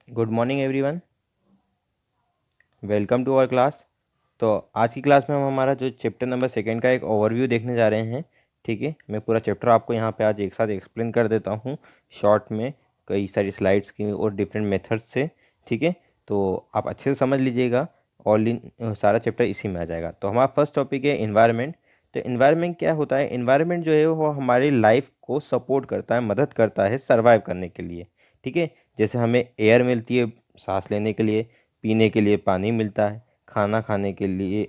Good morning everyone. Welcome to our class. तो आज की क्लास में हम हमारा जो चैप्टर नंबर सेकंड का एक ओवरव्यू देखने जा रहे हैं। ठीक है, मैं पूरा चैप्टर आपको यहाँ पे आज एक साथ एक्सप्लेन कर देता हूँ शॉर्ट में, कई सारी स्लाइड्स की और डिफरेंट मेथड्स से। ठीक है, तो आप अच्छे से समझ लीजिएगा। ऑल इन सारा चैप्टर इसी में आ जाएगा। तो हमारा फर्स्ट टॉपिक है इन्वायरमेंट। तो इन्वायरमेंट क्या होता है? इन्वायरमेंट जो है वो हमारी लाइफ को सपोर्ट करता है, मदद करता है सर्वाइव करने के लिए। ठीक है, जैसे हमें एयर मिलती है सांस लेने के लिए, पीने के लिए पानी मिलता है, खाना खाने के लिए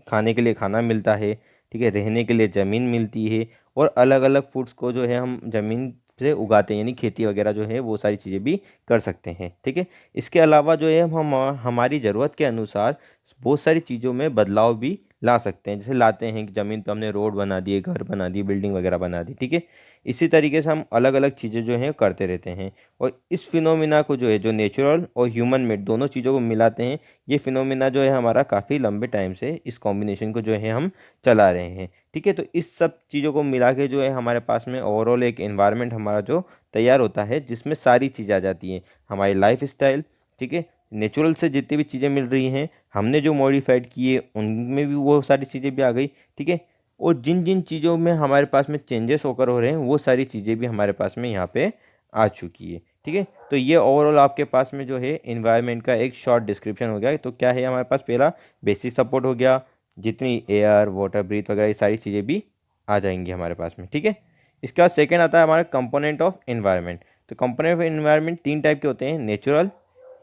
खाने के लिए खाना मिलता है। ठीक है, रहने के लिए ज़मीन मिलती है, और अलग अलग फूड्स को जो है हम ज़मीन से उगाते हैं, यानी खेती वगैरह जो है वो सारी चीज़ें भी कर सकते हैं। ठीक है, इसके अलावा जो है हम हमारी ज़रूरत के अनुसार बहुत सारी चीज़ों में बदलाव भी ला सकते हैं। जैसे लाते हैं कि ज़मीन पर हमने रोड बना दिए, घर बना दिए, बिल्डिंग वगैरह बना दी। ठीक है, इसी तरीके से हम अलग अलग चीज़ें जो हैं करते रहते हैं। और इस फिनोमिना को जो है, जो नेचुरल और ह्यूमन मेड दोनों चीज़ों को मिलाते हैं, ये फिनोमिना जो है हमारा काफ़ी लंबे टाइम से इस कॉम्बिनेशन को जो है हम चला रहे हैं। ठीक है, तो इस सब चीज़ों को मिला के जो है हमारे पास में ओवरऑल एक एनवायरनमेंट हमारा जो तैयार होता है, जिसमें सारी चीज़ें आ जाती हैं। हमारी लाइफ स्टाइल, ठीक है, नेचुरल से जितनी भी चीज़ें मिल रही हैं, हमने जो मॉडिफाइड किए उनमें भी वो सारी चीज़ें भी आ गई। ठीक है, और जिन जिन चीज़ों में हमारे पास में चेंजेस होकर हो रहे हैं, वो सारी चीज़ें भी हमारे पास में यहाँ पे आ चुकी है। ठीक है, तो ये ओवरऑल आपके पास में जो है इन्वायरमेंट का एक शॉर्ट डिस्क्रिप्शन हो गया। तो क्या है हमारे पास? पहला बेसिक सपोर्ट हो गया, जितनी एयर वाटर ब्रीथ वगैरह ये सारी चीज़ें भी आ जाएंगी हमारे पास में। ठीक है, इसके बाद सेकेंड आता है हमारा कंपोनेंट ऑफ इन्वायरमेंट। तो कंपोनेंट ऑफ इन्वायरमेंट तीन टाइप के होते हैं: natural,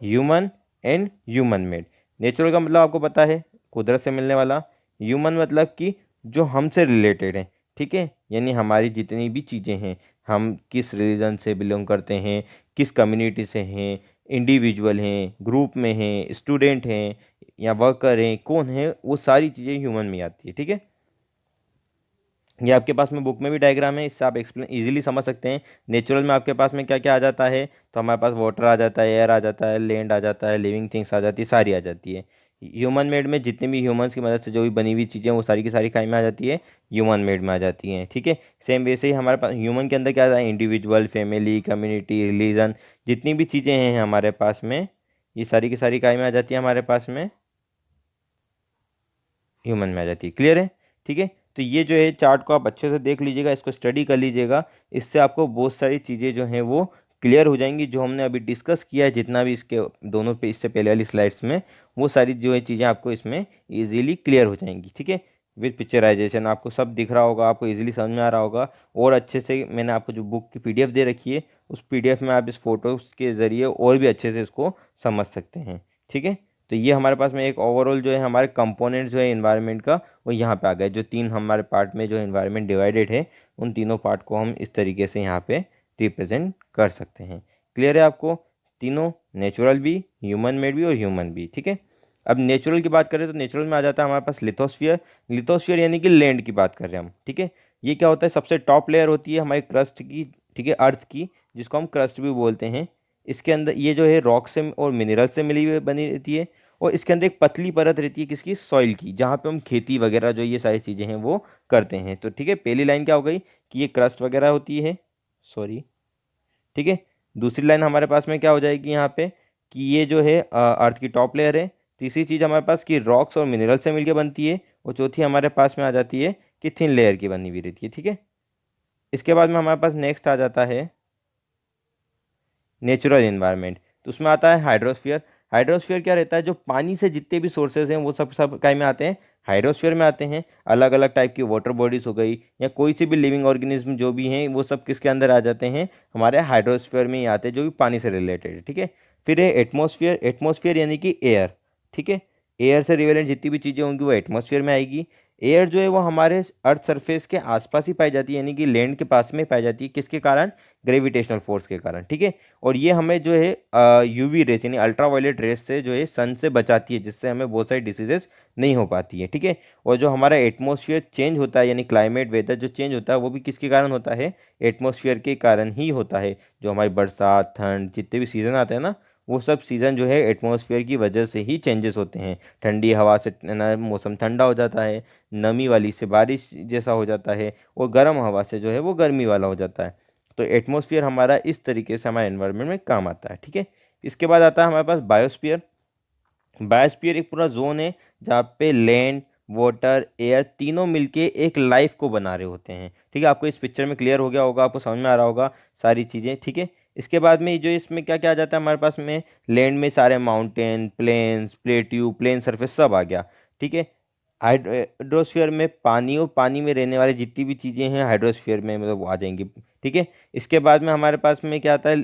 human and human made. Natural का मतलब आपको पता है, कुदरत से मिलने वाला। ह्यूमन मतलब कि जो हमसे रिलेटेड है। ठीक है, यानी हमारी जितनी भी चीज़ें हैं, हम किस रिलीजन से बिलोंग करते हैं, किस कम्युनिटी से हैं, इंडिविजुअल हैं, ग्रुप में हैं, स्टूडेंट हैं या वर्कर हैं, कौन है, वो सारी चीज़ें ह्यूमन में आती है। ठीक है, ये आपके पास में बुक में भी डायग्राम है, इससे आप एक्सप्लेन इजीली समझ सकते हैं। नेचुरल में आपके पास में क्या क्या आ जाता है? तो हमारे पास वाटर आ जाता है, एयर आ जाता है, लैंड आ जाता है, लिविंग थिंग्स आ जाती है, सारी आ जाती है। ह्यूमन मेड में जितने भी ह्यूमंस की मदद से जो भी बनी हुई चीज़ें, वो सारी की सारी काय में आ जाती है, ह्यूमन मेड में आ जाती हैं। ठीक है, सेम वैसे ही हमारे पास ह्यूमन के अंदर क्या आता है? इंडिविजुअल, फैमिली, कम्युनिटी, रिलीजन, जितनी भी चीज़ें हैं हमारे पास में, ये सारी की सारी काय में आ जाती है हमारे पास में, ह्यूमन में आ जाती है। क्लियर है? ठीक है, तो ये जो है चार्ट को आप अच्छे से देख लीजिएगा, इसको स्टडी कर लीजिएगा। इससे आपको बहुत सारी चीज़ें जो हैं वो क्लियर हो जाएंगी, जो हमने अभी डिस्कस किया है, जितना भी इसके दोनों पे इससे पहले वाली स्लाइड्स में, वो सारी जो है चीज़ें आपको इसमें ईजिली क्लियर हो जाएंगी। ठीक है, विद पिक्चराइजेशन आपको सब दिख रहा होगा, आपको इजीली समझ में आ रहा होगा। और अच्छे से मैंने आपको जो बुक की पीडीएफ दे रखी है, उस पीडीएफ में आप इस फोटोज़ के ज़रिए और भी अच्छे से इसको समझ सकते हैं। ठीक है, तो ये हमारे पास में एक ओवरऑल जो है हमारे कंपोनेंट्स जो है इन्वायरमेंट का, वो यहाँ पे आ गए। जो तीन हमारे पार्ट में जो इन्वायरमेंट डिवाइडेड है, उन तीनों पार्ट को हम इस तरीके से यहाँ पे रिप्रेजेंट कर सकते हैं। क्लियर है आपको? तीनों, नेचुरल भी, ह्यूमन मेड भी और ह्यूमन भी। ठीक है, अब नेचुरल की बात करें तो नेचुरल में आ जाता है हमारे पास लिथोस्फियर। लिथोस्फियर यानी कि लैंड की बात कर रहे हैं हम। ठीक है, ये क्या होता है? सबसे टॉप लेयर होती है हमारी क्रस्ट की, ठीक है, अर्थ की, जिसको हम क्रस्ट भी बोलते हैं। इसके अंदर ये जो है रॉक से और मिनरल से मिली हुई बनी रहती है। और इसके अंदर एक पतली परत रहती है किसकी? सॉइल की, जहाँ पे हम खेती वगैरह जो ये सारी चीज़ें हैं वो करते हैं। तो ठीक है, पहली लाइन क्या हो गई कि ये क्रस्ट वगैरह होती है, सॉरी। ठीक है, दूसरी लाइन हमारे पास में क्या हो जाएगी यहाँ पे कि ये जो है अर्थ की टॉप लेयर है। तीसरी चीज़ हमारे पास कि रॉक्स और मिनरल से मिलकर बनती है। और चौथी हमारे पास में आ जाती है कि थिन लेयर की बनी हुई रहती है। ठीक है, इसके बाद में हमारे पास नेक्स्ट आ जाता है नेचुरल इन्वायरमेंट। तो उसमें आता है हाइड्रोस्फीयर। हाइड्रोस्फीयर क्या रहता है? जो पानी से जितने भी सोर्सेज हैं वो सब सब काय में आते हैं? हाइड्रोस्फीयर में आते हैं। अलग अलग टाइप की वाटर बॉडीज हो गई या कोई सी भी लिविंग ऑर्गेनिज्म जो भी हैं, वो सब किसके अंदर आ जाते हैं? हमारे हाइड्रोस्फीयर में ही आते हैं, जो भी पानी से रिलेटेड है। ठीक है, फिर है एटमोसफियर। एटमोसफियर यानी कि एयर। ठीक है, एयर से रिलेटेड जितनी भी चीज़ें होंगी वो एटमोसफियर में आएगी। एयर जो है वो हमारे अर्थ सरफेस के आसपास ही पाई जाती है, यानी कि लैंड के पास में पाई जाती है। किसके कारण? ग्रेविटेशनल फोर्स के कारण। ठीक है, और ये हमें जो है यूवी रेस यानी अल्ट्रावायलेट रेस से जो है सन से बचाती है, जिससे हमें बहुत सारी डिसीजेस नहीं हो पाती है। ठीक है, और जो हमारा एटमॉस्फेयर चेंज होता है, यानी क्लाइमेट वेदर जो चेंज होता है, वो भी किसके कारण होता है? एटमॉस्फेयर के कारण ही होता है। जो हमारी बरसात, ठंड, जितने भी सीज़न आते हैं ना, वो सब सीज़न जो है एटमॉस्फेयर की वजह से ही चेंजेस होते हैं। ठंडी हवा से ना मौसम ठंडा हो जाता है, नमी वाली से बारिश जैसा हो जाता है, और गर्म हवा से जो है वो गर्मी वाला हो जाता है। तो एटमॉस्फेयर हमारा इस तरीके से हमारे एनवायरनमेंट में काम आता है। ठीक है, इसके बाद आता है हमारे पास बायोस्फीयर। बायोस्फीयर एक पूरा जोन है जहाँ पे लैंड, वाटर, एयर तीनों मिलके एक लाइफ को बना रहे होते हैं। ठीक है, आपको इस पिक्चर में क्लियर हो गया होगा, आपको समझ में आ रहा होगा सारी चीज़ें। ठीक है, इसके बाद में जो इसमें क्या क्या आ जाता है हमारे पास में, लैंड में सारे mountain, plains, plateau, plain surface सब आ गया। ठीक है, हाइड्रोस्फीयर में पानी और पानी में रहने वाली जितनी भी चीज़ें हैं हाइड्रोस्फीयर में मतलब वो आ जाएंगी। ठीक है, इसके बाद में हमारे पास में क्या आता है,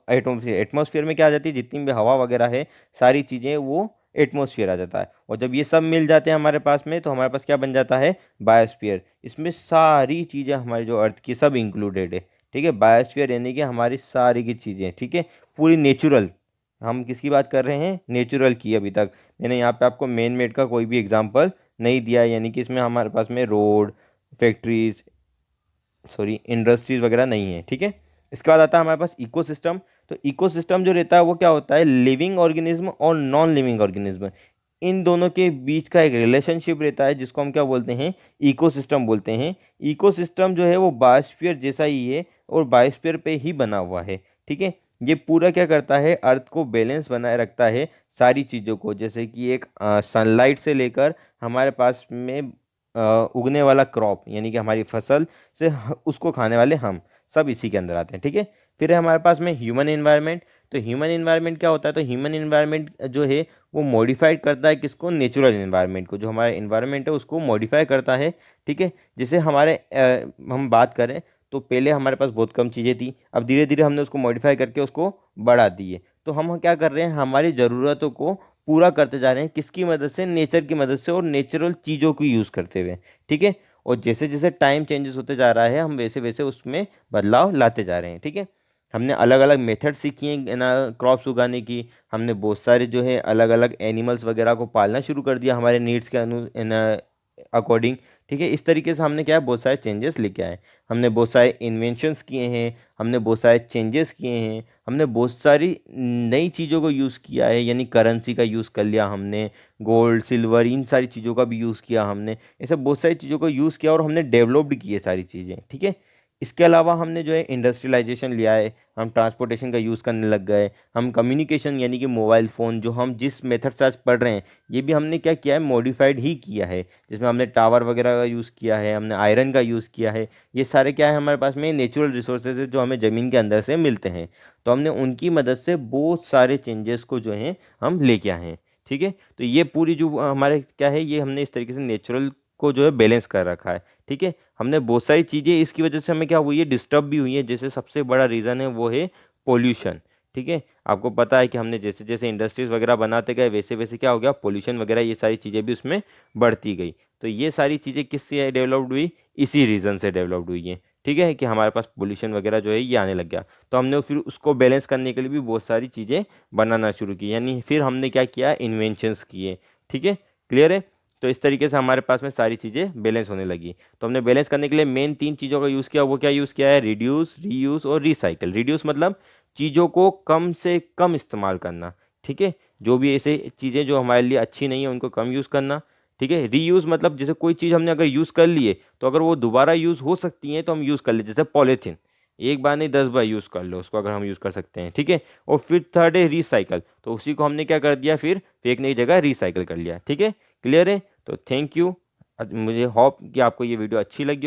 एटमोसफियर। एटमोसफियर में क्या आ जाती है, जितनी भी हवा वगैरह है सारी चीज़ें वो एटमोसफियर आ जाता है। और जब ये सब मिल जाते हैं हमारे पास में तो हमारे पास क्या बन जाता है, बायोस्फीयर। इसमें सारी चीज़ें हमारी जो अर्थ की सब इंक्लूडेड है। ठीक है, बायोस्फीयर यानी कि हमारी सारी की चीज़ें, ठीक है, पूरी नेचुरल। हम किसकी बात कर रहे हैं, नेचुरल की। अभी तक मैंने यहाँ पे आपको मैन मेड का कोई भी एग्जांपल नहीं दिया है, यानी कि इसमें हमारे पास में रोड, फैक्ट्रीज, सॉरी इंडस्ट्रीज वगैरह नहीं है। ठीक है, इसके बाद आता है हमारे पास इकोसिस्टम। तो इकोसिस्टम जो रहता है वो क्या होता है, लिविंग ऑर्गेनिज्म और नॉन लिविंग ऑर्गेनिज्म, इन दोनों के बीच का एक रिलेशनशिप रहता है जिसको हम क्या बोलते हैं, इकोसिस्टम बोलते हैं। इकोसिस्टम जो है वो बायोस्फीयर जैसा ही है और बायोस्फीयर पे ही बना हुआ है। ठीक है, ये पूरा क्या करता है, अर्थ को बैलेंस बनाए रखता है सारी चीज़ों को, जैसे कि एक सनलाइट से लेकर हमारे पास में उगने वाला क्रॉप यानी कि हमारी फसल से उसको खाने वाले हम सब इसी के अंदर आते हैं। ठीक है, फिर है हमारे पास में ह्यूमन एनवायरनमेंट। तो ह्यूमन एनवायरनमेंट क्या होता है, तो ह्यूमन एनवायरनमेंट जो है वो मॉडिफाइड करता है किसको, नेचुरल एनवायरनमेंट को। जो हमारा एनवायरनमेंट है उसको मॉडिफाई करता है। ठीक है, जैसे हमारे हम बात करें तो पहले हमारे पास बहुत कम चीज़ें थी, अब धीरे धीरे हमने उसको मॉडिफाई करके उसको बढ़ा दिए। तो हम क्या कर रहे हैं, हमारी ज़रूरतों को पूरा करते जा रहे हैं, किसकी मदद से, नेचर की मदद से और नेचुरल चीज़ों को यूज़ करते हुए। ठीक है, और जैसे जैसे टाइम चेंजेस होते जा रहा है हम वैसे वैसे उसमें बदलाव लाते जा रहे हैं। ठीक है, हमने अलग अलग मेथड सीखी हैं ना क्रॉप्स उगाने की। हमने बहुत सारे जो है अलग अलग एनिमल्स वगैरह को पालना शुरू कर दिया हमारे नीड्स के अकॉर्डिंग। ठीक है, इस तरीके से हमने क्या है, बहुत सारे चेंजेस लेके आए। हमने बहुत सारे इन्वेंशंस किए हैं, हमने बहुत सारे चेंजेस किए हैं, हमने बहुत सारी नई चीज़ों को यूज़ किया है, यानी करेंसी का यूज़ कर लिया हमने, गोल्ड, सिल्वर, इन सारी चीज़ों का भी यूज़ किया हमने। ऐसे बहुत सारी चीज़ों को यूज़ किया और हमने डेवलप्ड की है सारी चीज़ें। ठीक है, इसके अलावा हमने जो है इंडस्ट्रियलाइजेशन लिया है, हम ट्रांसपोर्टेशन का यूज़ करने लग गए। हम कम्युनिकेशन यानी कि मोबाइल फ़ोन जो हम जिस मेथड से आज पढ़ रहे हैं ये भी हमने क्या किया है, मॉडिफाइड ही किया है, जिसमें हमने टावर वगैरह का यूज़ किया है, हमने आयरन का यूज़ किया है। ये सारे क्या है, हमारे पास में नेचुरल रिसोर्सेज है जो हमें ज़मीन के अंदर से मिलते हैं। तो हमने उनकी मदद से बहुत सारे चेंजेस को जो है हम लेके आए हैं। ठीक है, तो ये पूरी जो हमारे क्या है, ये हमने इस तरीके से नेचुरल को जो है बैलेंस कर रखा है। ठीक है, हमने बहुत सारी चीज़ें इसकी वजह से हमें क्या हुई है, डिस्टर्ब भी हुई है। जैसे सबसे बड़ा रीज़न है वो है पोल्यूशन। ठीक है, आपको पता है कि हमने जैसे जैसे इंडस्ट्रीज वगैरह बनाते गए वैसे वैसे क्या हो गया, पोल्यूशन वगैरह ये सारी चीज़ें भी उसमें बढ़ती गई। तो ये सारी चीज़ें किससे डेवलप्ड हुई, इसी रीज़न से डेवलप्ड हुई हैं। ठीक है, कि हमारे पास पोल्यूशन वगैरह जो है ये आने लग गया। तो हमने फिर उसको बैलेंस करने के लिए भी बहुत सारी चीज़ें बनाना शुरू की, यानी फिर हमने क्या किया, इन्वेंशंस किए। ठीक है, क्लियर है। तो इस तरीके से हमारे पास में सारी चीज़ें बैलेंस होने लगी। तो हमने बैलेंस करने के लिए मेन 3 चीज़ों का यूज़ किया, वो क्या यूज़ किया है, रिड्यूस, रीयूज और रिसाइकल। रिड्यूस मतलब चीज़ों को कम से कम इस्तेमाल करना। ठीक है, जो भी ऐसे चीज़ें जो हमारे लिए अच्छी नहीं है उनको कम यूज़ करना। ठीक है, रीयूज़ मतलब जैसे कोई चीज़ हमने अगर यूज़ कर लिए तो अगर वो दोबारा यूज़ हो सकती है तो हम यूज़ कर ले, जैसे पॉलीथीन, एक बार नहीं 10 बार यूज़ कर लो उसको, अगर हम यूज़ कर सकते हैं। ठीक है, और फिर थर्ड है रिसाइकल, तो उसी को हमने क्या कर दिया, फिर फेंकने की जगह रिसाइकल कर लिया। ठीक है, क्लियर है। तो थैंक यू, मुझे होप कि आपको ये वीडियो अच्छी लगी।